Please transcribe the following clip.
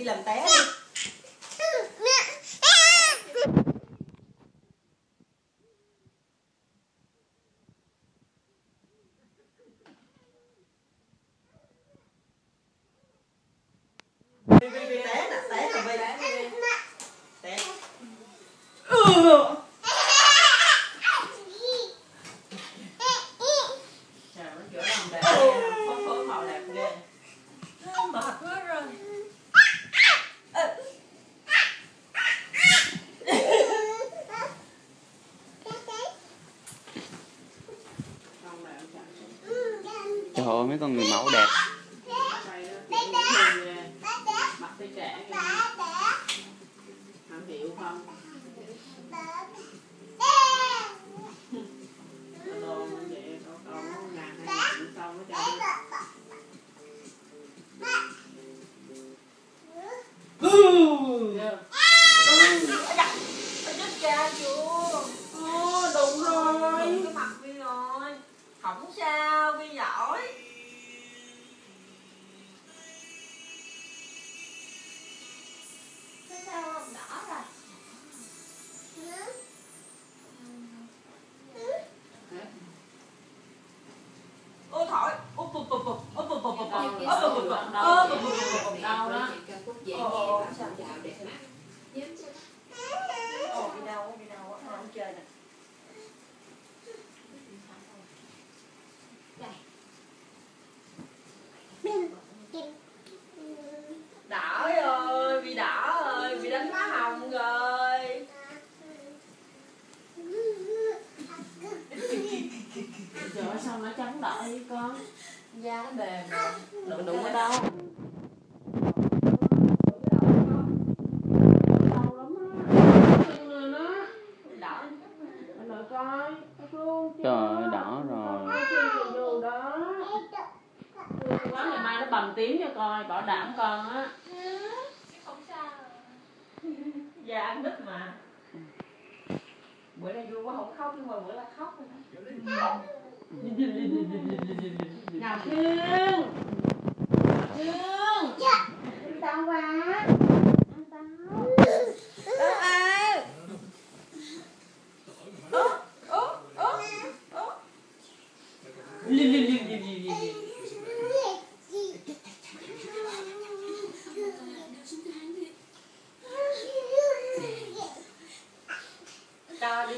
làm té đi. Vi té nè, té nè Vi. Té. Trời nó chữa làm đẹp nha, phớt phớt màu đẹp ghê. Mệt quá rồi. Trời ơi mấy con người mẫu đẹp. Mặt tay trẻ kìa. Không hiểu không? Đồ như vậy có ngàn hay triệu sau nó cho đi. Chết cha chưa? Đúng rồi. Cái mặt Vi rồi. Không sao, Vi giỏi. Sao không đỏ rồi? Ô thổi, úp bụp bụp bụp, úp bụp bụp bụp, úp bụp bụp bụp, úp bụp bụp bụp, đau đó. Sao đẹp mắt. Đi đâu á, không chơi nè. Đỏ rồi, bị đỏ rồi, bị đánh má hồng rồi. Trời ơi sao nó trắng đỏ đi con. Da nó mềm rồi. Đụng ở đâu? Đau lắm á. Đỏ. Rồi coi. Trời ơi đỏ rồi. Quá ngày mai nó bầm tím cho coi, bỏ đảm con á. Không sao. Da ăn đứt mà. Bữa nay vui quá không khóc nhưng mà bữa là khóc rồi đó. Nào Thương. Thương. Đi tao qua. Ăn tao. Đâu à. Cho đi.